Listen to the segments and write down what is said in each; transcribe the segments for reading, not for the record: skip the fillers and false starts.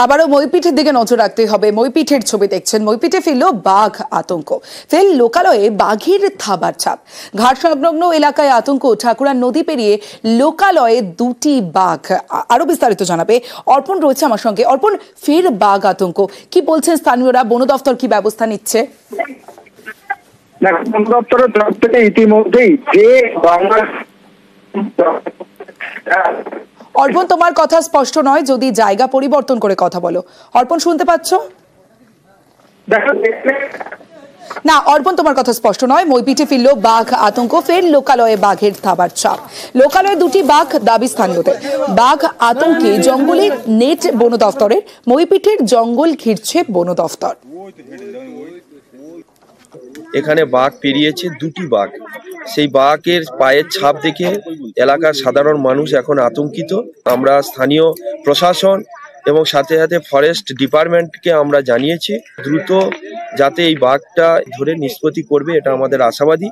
আবারও মইপিঠের দিকে নজর রাখতে হবে। মইপিঠের ছবি দেখছেন। মইপিঠে ফিরল বাঘ আতঙ্ক, ফের লোকালয়ে বাঘের থাবার ছাপ। ঘাট সংলগ্ন এলাকায় আতঙ্ক। ঠাকুরার নদী পেরিয়ে লোকালয়ে দুটি বাঘ। আরো বিস্তারিত জানাবে অর্পণ রয়েছে আমার সঙ্গে। অর্পণ, ফের বাঘ আতঙ্ক, কি বলছেন স্থানীয়রা? বন দফতর কি ব্যবস্থা নিচ্ছে? বন দপ্তরের তরফ থেকে ইতিমধ্যেই যে অর্পণ, তোমার কথা স্পষ্ট নয়, যদি জায়গা পরিবর্তন করে কথা বলো। অর্পণ, শুনতে পাচ্ছ? না অর্পণ, তোমার কথা স্পষ্ট নয়। মইপিঠে ফিরল বাঘ আতঙ্ক, ফের লোকালয়ে বাঘের থাবার ছাপ। লোকালয়ে দুটি বাঘ, দাবি স্থানীয়দের। বাঘ আতঙ্কে জঙ্গলে নেট বন দফতরের, মইপিঠের জঙ্গল ঘিরছে বন দফতর। এখানে বাঘ পেরিয়েছে, দুটি বাঘ। সেই বাঘের পায়ের ছাপ দেখে এলাকার সাধারণ মানুষ এখন আতঙ্কিত। আমরা স্থানীয় প্রশাসন এবং সাথে সাথে ফরেস্ট ডিপার্টমেন্টকে আমরা জানিয়েছি দ্রুত যাতে এই বাঘটা ধরে নিষ্পত্তি করবে, এটা আমাদের আশাবাদী।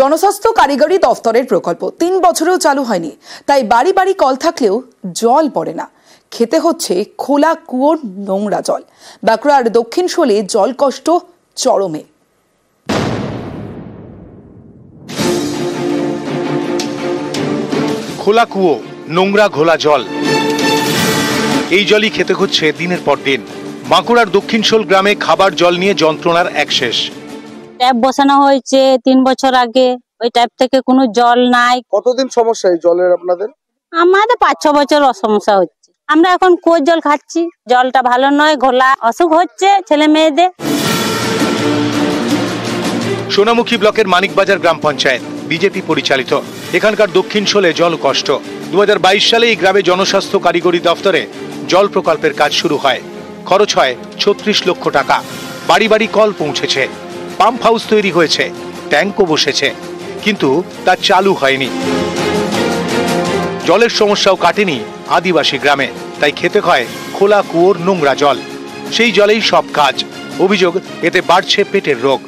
জনস্বাস্থ্য কারিগরি দফতরের প্রকল্প ৩ বছরেও চালু হয়নি, তাই বাড়ি বাড়ি কল থাকলেও জল পড়ে না। খেতে হচ্ছে খোলা কুয়োর নোংরা জল। বাঁকুড়ার দক্ষিণ শোলে জল কষ্ট চরমে। খোলা কুয়ো, নোংরা ঘোলা জল, এই জলই খেতে হচ্ছে দিনের পর দিন। বাঁকুড়ার দক্ষিণ শোল গ্রামে খাবার জল নিয়ে যন্ত্রণার এক শেষ। ট্যাপ বসানো হয়েছে ৩ বছর আগে, ওই ট্যাপ থেকে কোনো জল নাই। কতদিন সমস্যা এই জলের আপনাদের? আমাদের ৫-৬ বছর সমস্যা হচ্ছে। আমরা এখন কুয়োর জল খাচ্ছি, জলটা ভালো নয়, ঘোলা, অসুখ হচ্ছে ছেলে মেয়েদের। সোনামুখী ব্লকের মানিকবাজার গ্রাম পঞ্চায়েত বিজেপি পরিচালিত। এখানকার দক্ষিণ শোলে জল কষ্ট। ২০২২ সালে এই গ্রামে জনস্বাস্থ্য কারিগরি দফতরে জল প্রকল্পের কাজ শুরু হয়। খরচ হয় ৩৬ লক্ষ টাকা। বাড়ি বাড়ি কল পৌঁছেছে, পাম্প হাউস তৈরি হয়েছে, ট্যাঙ্কও বসেছে, কিন্তু তা চালু হয়নি। জলের সমস্যাও কাটেনি আদিবাসী গ্রামে, তাই খেতে হয় খোলা কুয়োর নোংরা জল। সেই জলেই সব কাজ। অভিযোগ, এতে বাড়ছে পেটের রোগ।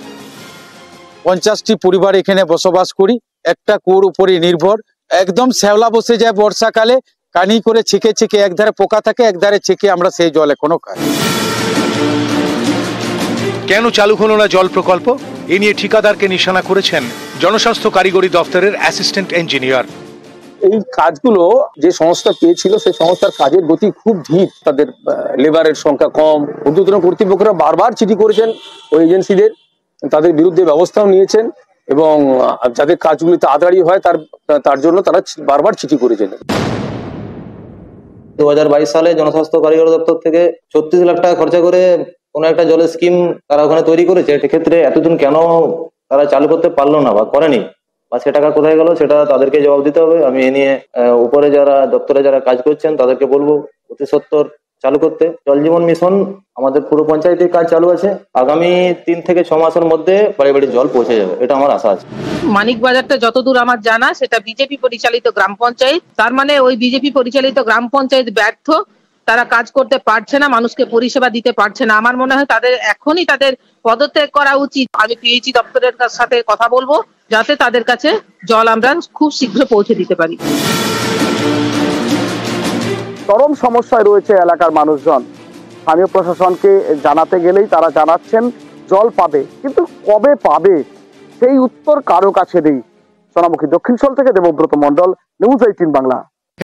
৫০টি পরিবার এখানে বসবাস করি, একটা কুয়োর উপরে নির্ভর। একদম শ্যাওলা বসে যায় বর্ষাকালে, কানি করে ছেঁকে ছেঁকে, একধারে পোকা থাকে একধারে ছেঁকে আমরা সেই জল এখনো খাই। কেন চালু হলো না জল প্রকল্প? এ নিয়ে ঠিকাদারকে নিশানা করেছেন জনস্বাস্থ্য কারিগরি দফতরের অ্যাসিস্ট্যান্ট ইঞ্জিনিয়ার। এই কাজগুলো যে সংস্থা পেয়েছিল সেই সংস্থার কাজের গতি খুব ধীর, তাদের লেবারের সংখ্যা কম। ঊর্ধ্বতন কর্তৃপক্ষরা বারবার চিঠি করেছেন ওই এজেন্সিদের, তাদের বিরুদ্ধে ব্যবস্থাও নিয়েছেন এবং যাদের কাজগুলি তাড়াতাড়ি হয় তার জন্য তারা বারবার চিঠি করেছেন। ২০২২ সালে জনস্বাস্থ্য কারিগরি দপ্তর থেকে ৩৬ লাখ টাকা খরচা করে কোনো একটা জলের স্কিম তারা ওখানে তৈরি করেছে। সেক্ষেত্রে এতদিন কেন তারা চালু করতে পারলো না বা করেনি, বা সে টাকা কোথায় গেল সেটা তাদেরকে জবাব দিতে হবে। আমি এ নিয়ে উপরে যারা দপ্তরে যারা কাজ করছেন তাদেরকে বলবো অতি সত্বর চালু করতে। জল জীবন মিশন আমাদের পুরো পঞ্চায়েতের কাজ চালু আছে। আগামী ৩ থেকে ৬ মাসের মধ্যে বাড়ি বাড়ি জল পৌঁছে যাবে, এটা আমার আশা আছে। মানিকবাজারটা যতদূর আমার জানা সেটা বিজেপি পরিচালিত গ্রাম পঞ্চায়েত। তার মানে ওই বিজেপি পরিচালিত গ্রাম পঞ্চায়েত ব্যর্থ, তারা কাজ করতে পারছে না, মানুষকে পরিষেবা দিতে পারছে না। আমার মনে হয় তাদের এখনই তাদের পদত্যাগ করা উচিত। আমি পিএইচই দপ্তরের সাথে কথা বলবো যাতে তাদের কাছে জল আমরা খুব শীঘ্র পৌঁছে দিতে পারি। চরম সমস্যায় রয়েছে এলাকার মানুষজন। স্থানীয় প্রশাসনকে জানাতে গেলেই তারা জানাচ্ছেন জল পাবে, কিন্তু কবে পাবে সেই উত্তর কারো কাছে নেই। সোনামুখী দক্ষিণ শোল থেকে দেবব্রত মণ্ডল, নিউজ 18 বাংলা।